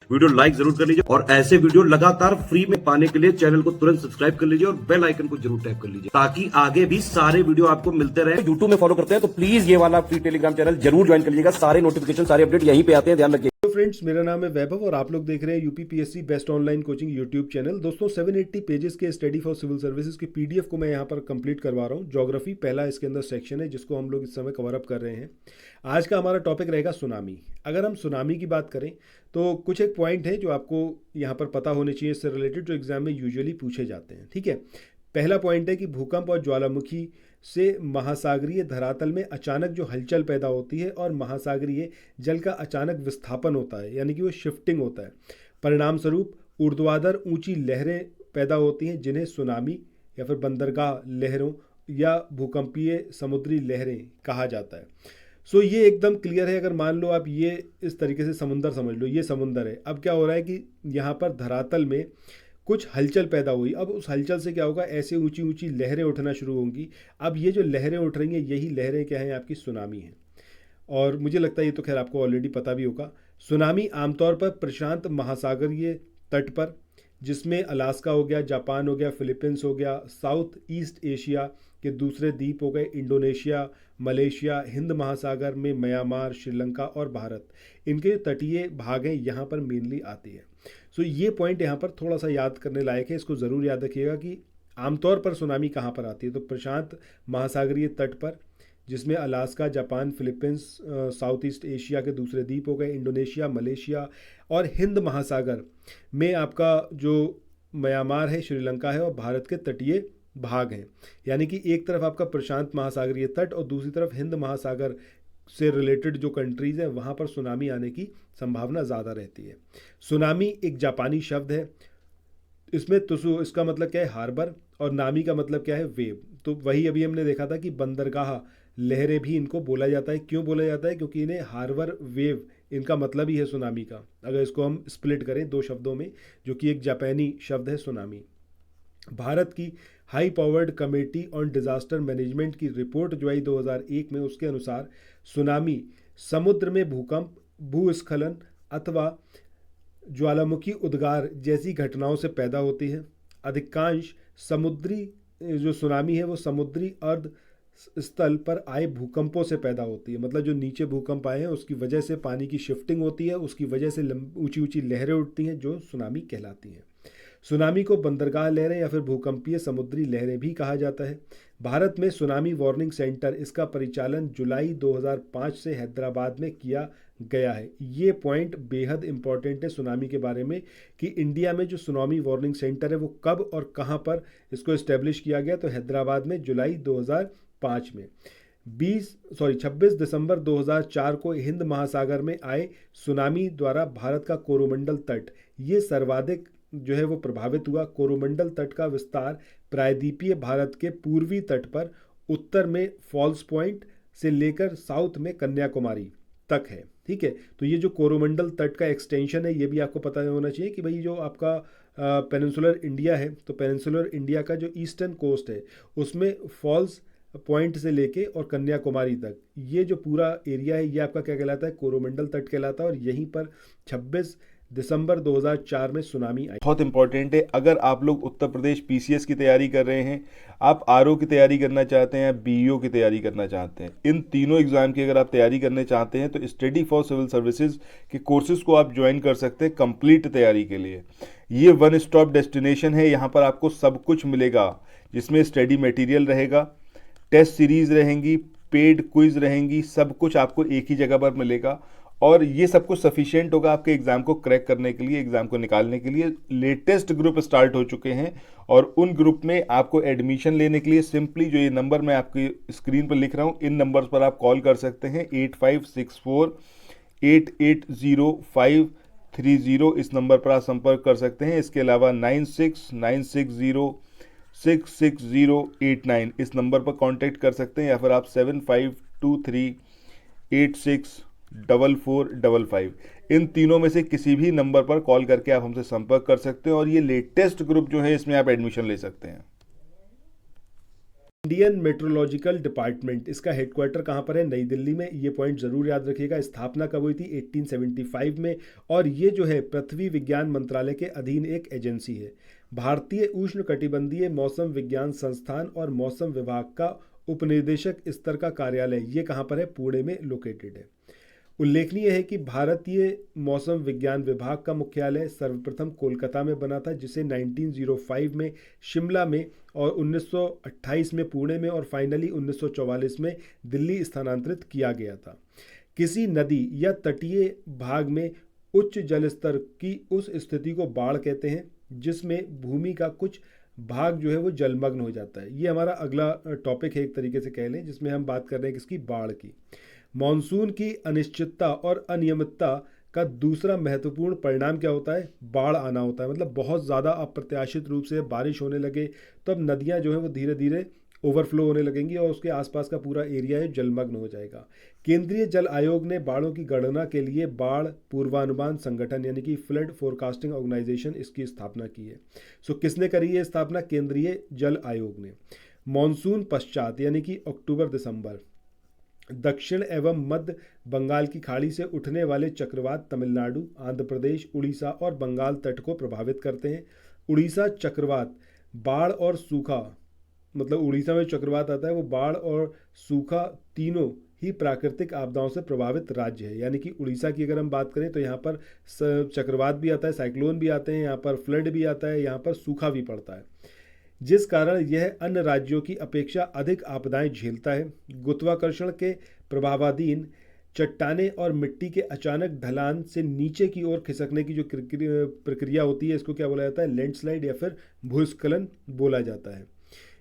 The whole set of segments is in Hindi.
वीडियो लाइक जरूर कर लीजिए और ऐसे वीडियो लगातार फ्री में पाने के लिए चैनल को तुरंत सब्सक्राइब कर लीजिए और बेल आइकन को जरूर टैप कर लीजिए ताकि आगे भी सारे वीडियो आपको मिलते रहे। यूट्यूब में फॉलो करते हैं तो प्लीज ये वाला फ्री टेलीग्राम चैनल जरूर ज्वाइन कर लीजिएगा। सारे नोटिफिकेशन सारे अपडेट यहीं पे आते हैं, ध्यान रखिए। तो फ्रेंड्स, मेरा नाम है वैभव और आप लोग देख रहे हैं UPPSC best online coaching YouTube channel. दोस्तों 780 पेजेस के स्टडी फॉर सिविल सर्विसेज की पीडीएफ को मैं यहाँ पर कंप्लीट करवा रहा हूँ। ज्योग्राफी पहला इसके अंदर सेक्शन है जिसको हम लोग इस समय कवर अप कर रहे हैं। आज का हमारा टॉपिक रहेगा सुनामी। अगर हम सुनामी की बात करें तो कुछ एक पॉइंट है जो आपको यहाँ पर पता होने चाहिए इससे रिलेटेड, जो एग्जाम में यूजुअली पूछे जाते हैं। ठीक है, पहला पॉइंट है कि भूकंप और ज्वालामुखी से महासागरीय धरातल में अचानक जो हलचल पैदा होती है और महासागरीय जल का अचानक विस्थापन होता है, यानी कि वो शिफ्टिंग होता है। परिणाम स्वरूप ऊर्ध्वाधर ऊंची लहरें पैदा होती हैं जिन्हें सुनामी या फिर बंदरगाह लहरों या भूकंपीय समुद्री लहरें कहा जाता है। सो ये एकदम क्लियर है। अगर मान लो आप ये इस तरीके से समुंदर समझ लो, ये समुंदर है। अब क्या हो रहा है कि यहाँ पर धरातल में कुछ हलचल पैदा हुई। अब उस हलचल से क्या होगा, ऐसे ऊंची ऊंची लहरें उठना शुरू होंगी। अब ये जो लहरें उठ रही हैं यही लहरें क्या हैं, आपकी सुनामी हैं। और मुझे लगता है ये तो खैर आपको ऑलरेडी पता भी होगा। सुनामी आमतौर पर प्रशांत महासागरीय तट पर, जिसमें अलास्का हो गया, जापान हो गया, फिलीपींस हो गया, साउथ ईस्ट एशिया के दूसरे द्वीप हो गए, इंडोनेशिया, मलेशिया, हिंद महासागर में म्यांमार, श्रीलंका और भारत, इनके तटीय भाग हैं, यहाँ पर मेनली आती है। सो ये पॉइंट यहाँ पर थोड़ा सा याद करने लायक है, इसको ज़रूर याद रखिएगा कि आमतौर पर सुनामी कहाँ पर आती है। तो प्रशांत महासागरीय तट पर, जिसमें Alaska, Japan, Philippines, south east Asia के दूसरे द्वीप हो गए, इंडोनेशिया, मलेशिया और हिंद महासागर में आपका जो म्यांमार है, श्रीलंका है और भारत के तटीय भाग हैं। यानी कि एक तरफ आपका प्रशांत महासागरीय तट और दूसरी तरफ हिंद महासागर से रिलेटेड जो कंट्रीज़ हैं वहाँ पर सुनामी आने की संभावना ज़्यादा रहती है। सुनामी एक जापानी शब्द है। इसमें तुसु इसका मतलब क्या है, हार्बर, और नामी का मतलब क्या है, वेव। तो वही अभी हमने देखा था कि बंदरगाह लहरें भी इनको बोला जाता है। क्यों बोला जाता है? क्योंकि इन्हें हार्बर वेव इनका मतलब ही है सुनामी का। अगर इसको हम स्प्लिट करें दो शब्दों में, जो कि एक जापानी शब्द है सुनामी। भारत की high powered committee on disaster management की रिपोर्ट जो आई 2001 में, उसके अनुसार सुनामी समुद्र में भूकंप, भूस्खलन अथवा ज्वालामुखी उद्गार जैसी घटनाओं से पैदा होती है। अधिकांश समुद्री जो सुनामी है वो समुद्री अर्ध स्थल पर आए भूकंपों से पैदा होती है। मतलब जो नीचे भूकंप आए हैं उसकी वजह से पानी की शिफ्टिंग होती है, उसकी वजह से ऊंची ऊंची लहरें उठती हैं जो सुनामी कहलाती हैं। सुनामी को बंदरगाह लहरें या फिर भूकंपीय समुद्री लहरें भी कहा जाता है। भारत में सुनामी वार्निंग सेंटर, इसका परिचालन जुलाई 2005 से हैदराबाद में किया गया है। ये पॉइंट बेहद इंपॉर्टेंट है सुनामी के बारे में कि इंडिया में जो सुनामी वार्निंग सेंटर है वो कब और कहाँ पर इसको इस्टेब्लिश किया गया। तो हैदराबाद में जुलाई 2005 में। 26 दिसंबर 2004 को हिंद महासागर में आए सुनामी द्वारा भारत का कोरोमंडल तट ये सर्वाधिक जो है वो प्रभावित हुआ। कोरोमंडल तट का विस्तार प्रायद्वीपीय भारत के पूर्वी तट पर उत्तर में फॉल्स पॉइंट से लेकर साउथ में कन्याकुमारी तक है। ठीक है, तो ये जो कोरोमंडल तट का एक्सटेंशन है ये भी आपको पता होना चाहिए कि भाई जो आपका पेनिनसुलर इंडिया है, तो पेनिनसुलर इंडिया का जो ईस्टर्न कोस्ट है उसमें फॉल्स पॉइंट से लेके और कन्याकुमारी तक ये जो पूरा एरिया है ये आपका क्या कहलाता है, कोरोमंडल तट कहलाता है। और यहीं पर 26 दिसंबर 2004 में सुनामी आई। बहुत इंपॉर्टेंट है। अगर आप लोग उत्तर प्रदेश पीसीएस की तैयारी कर रहे हैं, आप आरओ की तैयारी करना चाहते हैं, बीईओ की तैयारी करना चाहते हैं, इन तीनों एग्जाम की अगर आप तैयारी करना चाहते हैं तो स्टडी फॉर सिविल सर्विसेज के कोर्सेज को आप ज्वाइन कर सकते हैं कंप्लीट तैयारी के लिए। ये वन स्टॉप डेस्टिनेशन है। यहाँ पर आपको सब कुछ मिलेगा, जिसमें स्टडी मटेरियल रहेगा, टेस्ट सीरीज रहेंगी, पेड क्विज रहेंगी, सब कुछ आपको एक ही जगह पर मिलेगा। और ये सब कुछ सफिशिएंट होगा आपके एग्जाम को क्रैक करने के लिए, एग्जाम को निकालने के लिए। लेटेस्ट ग्रुप स्टार्ट हो चुके हैं और उन ग्रुप में आपको एडमिशन लेने के लिए सिंपली जो ये नंबर मैं आपकी स्क्रीन पर लिख रहा हूँ, इन नंबर्स पर आप कॉल कर सकते हैं। 8564880530 इस नंबर पर आप संपर्क कर सकते हैं। इसके अलावा 9696066089 इस नंबर पर कांटेक्ट कर सकते हैं, या फिर आप 7523864455 इन तीनों में से किसी भी नंबर पर कॉल करके आप हमसे संपर्क कर सकते हैं और ये लेटेस्ट ग्रुप जो है इसमें आप एडमिशन ले सकते हैं। इंडियन मेट्रोलॉजिकल डिपार्टमेंट, इसका हेडक्वार्टर कहाँ पर है? नई दिल्ली में। ये पॉइंट ज़रूर याद रखिएगा। स्थापना कब हुई थी? 1875 में। और ये जो है पृथ्वी विज्ञान मंत्रालय के अधीन एक एजेंसी है। भारतीय उष्णकटिबंधीय मौसम विज्ञान संस्थान और मौसम विभाग का उपनिदेशक स्तर का कार्यालय ये कहाँ पर है? पुणे में लोकेटेड है। उल्लेखनीय है कि भारतीय मौसम विज्ञान विभाग का मुख्यालय सर्वप्रथम कोलकाता में बना था, जिसे 1905 में शिमला में और 1928 में पुणे में और फाइनली 1944 में दिल्ली स्थानांतरित किया गया था। किसी नदी या तटीय भाग में उच्च जल स्तर की उस स्थिति को बाढ़ कहते हैं जिसमें भूमि का कुछ भाग जो है वो जलमग्न हो जाता है। ये हमारा अगला टॉपिक है एक तरीके से कह लें, जिसमें हम बात कर रहे हैं किसकी? बाढ़ की। मॉनसून की अनिश्चितता और अनियमितता का दूसरा महत्वपूर्ण परिणाम क्या होता है? बाढ़ आना होता है। मतलब बहुत ज़्यादा अप्रत्याशित रूप से बारिश होने लगे तो अब नदियाँ जो हैं वो धीरे धीरे ओवरफ्लो होने लगेंगी और उसके आसपास का पूरा एरिया है जलमग्न हो जाएगा। केंद्रीय जल आयोग ने बाढ़ों की गणना के लिए बाढ़ पूर्वानुमान संगठन यानी कि फ्लड फोरकास्टिंग ऑर्गेनाइजेशन इसकी स्थापना की है। सो किसने करी है स्थापना? केंद्रीय जल आयोग ने। मॉनसून पश्चात यानी कि अक्टूबर दिसंबर दक्षिण एवं मध्य बंगाल की खाड़ी से उठने वाले चक्रवात तमिलनाडु, आंध्र प्रदेश, उड़ीसा और बंगाल तट को प्रभावित करते हैं। उड़ीसा चक्रवात बाढ़ और सूखा, मतलब उड़ीसा में चक्रवात आता है वो बाढ़ और सूखा तीनों ही प्राकृतिक आपदाओं से प्रभावित राज्य है। यानी कि उड़ीसा की अगर हम बात करें तो यहाँ पर चक्रवात भी आता है, साइक्लोन भी आते हैं, यहाँ पर फ्लड भी आता है, यहाँ पर सूखा भी पड़ता है, जिस कारण यह अन्य राज्यों की अपेक्षा अधिक आपदाएं झेलता है। गुरुत्वाकर्षण के प्रभावाधीन चट्टानें और मिट्टी के अचानक ढलान से नीचे की ओर खिसकने की जो प्रक्रिया होती है इसको क्या बोला जाता है? लैंडस्लाइड या फिर भूस्खलन बोला जाता है।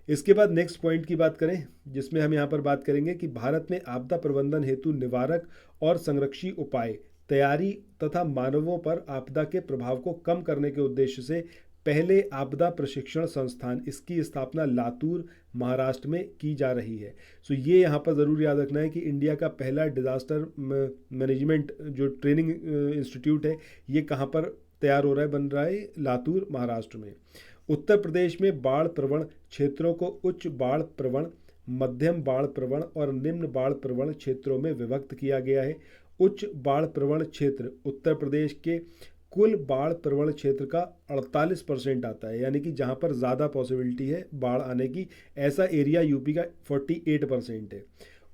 इसके बाद नेक्स्ट पॉइंट की बात करें, जिसमें हम यहाँ पर बात करेंगे कि भारत में आपदा प्रबंधन हेतु निवारक और संरक्षी उपाय, तैयारी तथा मानवों पर आपदा के प्रभाव को कम करने के उद्देश्य से पहले आपदा प्रशिक्षण संस्थान, इसकी स्थापना लातूर महाराष्ट्र में की जा रही है। सो ये यहाँ पर ज़रूर याद रखना है कि इंडिया का पहला डिज़ास्टर मैनेजमेंट जो ट्रेनिंग इंस्टीट्यूट है ये कहाँ पर तैयार हो रहा है? बन रहा है लातूर महाराष्ट्र में। उत्तर प्रदेश में बाढ़ प्रवण क्षेत्रों को उच्च बाढ़ प्रवण, मध्यम बाढ़ प्रवण और निम्न बाढ़ प्रवण क्षेत्रों में विभक्त किया गया है। उच्च बाढ़ प्रवण क्षेत्र उत्तर प्रदेश के कुल बाढ़ प्रवण क्षेत्र का 48% आता है, यानी कि जहाँ पर ज़्यादा पॉसिबिलिटी है बाढ़ आने की, ऐसा एरिया यूपी का 48% है।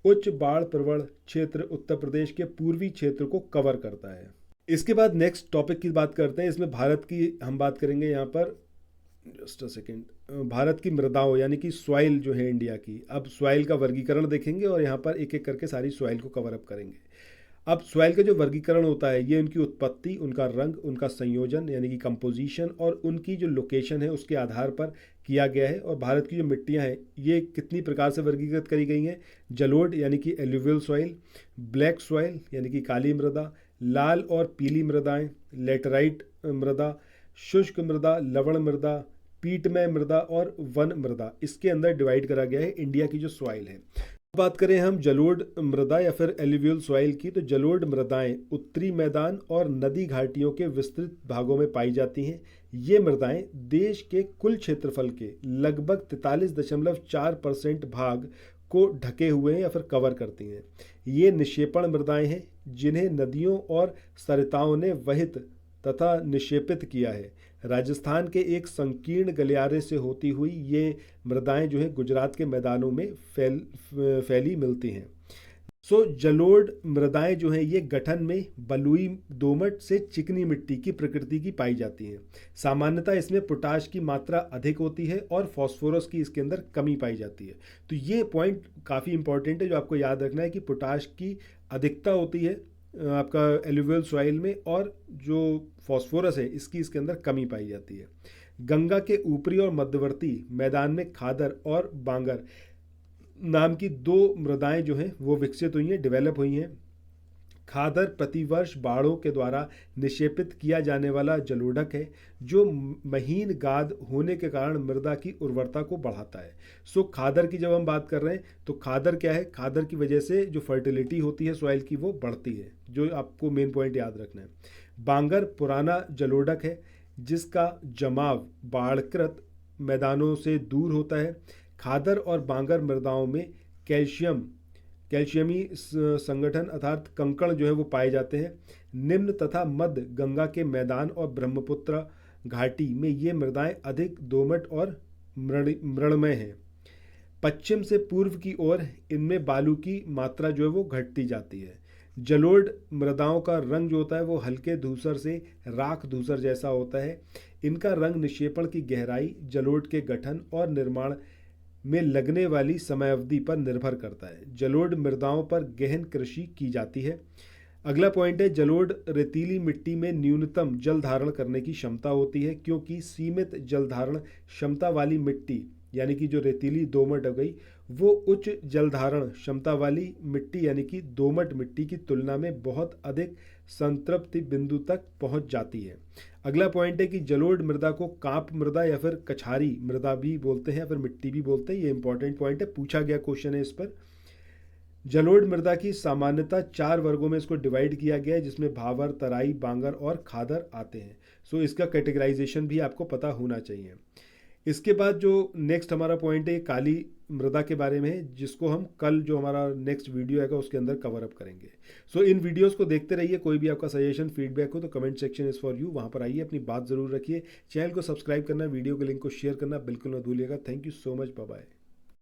उच्च बाढ़ प्रवण क्षेत्र उत्तर प्रदेश के पूर्वी क्षेत्र को कवर करता है। इसके बाद नेक्स्ट टॉपिक की बात करते हैं। इसमें भारत की हम बात करेंगे यहाँ पर, जस्ट अ सेकेंड, भारत की मृदाओं यानी कि सॉइल जो है इंडिया की। अब सॉइल का वर्गीकरण देखेंगे और यहाँ पर एक एक करके सारी सॉइल को कवर अप करेंगे। अब सॉइल का जो वर्गीकरण होता है ये उनकी उत्पत्ति, उनका रंग, उनका संयोजन यानी कि कंपोजिशन और उनकी जो लोकेशन है उसके आधार पर किया गया है। और भारत की जो मिट्टियाँ हैं ये कितनी प्रकार से वर्गीकृत करी गई हैं? जलोढ़ यानी कि एल्यूवियल सॉइल, ब्लैक सॉइल यानी कि काली मृदा, लाल और पीली मृदाएं, लेटराइट मृदा, शुष्क मृदा, लवण मृदा, पीटमय मृदा और वन मृदा, इसके अंदर डिवाइड करा गया है इंडिया की जो सॉइल है। बात करें हम जलोढ़ मृदा या फिर एल्यूवियल सॉइल की, तो जलोढ़ मृदाएं उत्तरी मैदान और नदी घाटियों के विस्तृत भागों में पाई जाती हैं। ये मृदाएं देश के कुल क्षेत्रफल के लगभग 43.4% भाग को ढके हुए हैं या फिर कवर करती हैं। ये निक्षेपण मृदाएं हैं जिन्हें नदियों और सरिताओं ने वहित तथा निक्षेपित किया है। राजस्थान के एक संकीर्ण गलियारे से होती हुई ये मृदाएं जो है गुजरात के मैदानों में फैली मिलती हैं। सो जलोढ़ मृदाएं जो हैं ये गठन में बलुई, दोमट से चिकनी मिट्टी की प्रकृति की पाई जाती हैं। सामान्यतः इसमें पोटाश की मात्रा अधिक होती है और फास्फोरस की इसके अंदर कमी पाई जाती है। तो ये पॉइंट काफ़ी इंपॉर्टेंट है जो आपको याद रखना है कि पोटाश की अधिकता होती है आपका एल्यूवियल सॉइल में और जो फास्फोरस है इसकी इसके अंदर कमी पाई जाती है। गंगा के ऊपरी और मध्यवर्ती मैदान में खादर और बांगर नाम की दो मृदाएं जो हैं वो विकसित हुई हैं, डेवलप हुई हैं। खादर प्रतिवर्ष बाढ़ों के द्वारा निक्षेपित किया जाने वाला जलोढ़क है जो महीन गाद होने के कारण मृदा की उर्वरता को बढ़ाता है। सो खादर की जब हम बात कर रहे हैं तो खादर क्या है? खादर की वजह से जो फर्टिलिटी होती है सॉइल की वो बढ़ती है, जो आपको मेन पॉइंट याद रखना है। बांगर पुराना जलोढ़क है जिसका जमाव बाढ़कृत मैदानों से दूर होता है। खादर और बांगर मृदाओं में कैल्शियमी संगठन अर्थात कंकड़ जो है वो पाए जाते हैं। निम्न तथा मध्य गंगा के मैदान और ब्रह्मपुत्र घाटी में ये मृदाएं अधिक दोमट और मृणमय हैं। पश्चिम से पूर्व की ओर इनमें बालू की मात्रा जो है वो घटती जाती है। जलोढ़ मृदाओं का रंग जो होता है वो हल्के धूसर से राख धूसर जैसा होता है। इनका रंग निक्षेपण की गहराई, जलोढ़ के गठन और निर्माण में लगने वाली समयावधि पर निर्भर करता है। जलोढ़ मृदाओं पर गहन कृषि की जाती है। अगला पॉइंट है, जलोढ़ रेतीली मिट्टी में न्यूनतम जल धारण करने की क्षमता होती है, क्योंकि सीमित जल धारण क्षमता वाली मिट्टी यानी कि जो रेतीली दोमट हो गई वो उच्च जल धारण क्षमता वाली मिट्टी यानी कि दोमट मिट्टी की तुलना में बहुत अधिक संतृप्ति बिंदु तक पहुंच जाती है। अगला पॉइंट है कि जलोढ़ मृदा को कांप मृदा या फिर कछारी मृदा भी बोलते हैं या फिर मिट्टी भी बोलते हैं। ये इंपॉर्टेंट पॉइंट है, पूछा गया क्वेश्चन है इस पर। जलोढ़ मृदा की सामान्यता 4 वर्गों में इसको डिवाइड किया गया है, जिसमें भावर, तराई, बांगर और खादर आते हैं। सो इसका कैटेगराइजेशन भी आपको पता होना चाहिए। इसके बाद जो नेक्स्ट हमारा पॉइंट है काली मृदा के बारे में है, जिसको हम कल जो हमारा नेक्स्ट वीडियो आएगा उसके अंदर कवर अप करेंगे। सो इन वीडियोस को देखते रहिए। कोई भी आपका सजेशन फीडबैक हो तो comment section is for you, वहाँ पर आइए, अपनी बात ज़रूर रखिए। चैनल को सब्सक्राइब करना, वीडियो के लिंक को शेयर करना बिल्कुल न भूलिएगा। Thank you so much, bye bye.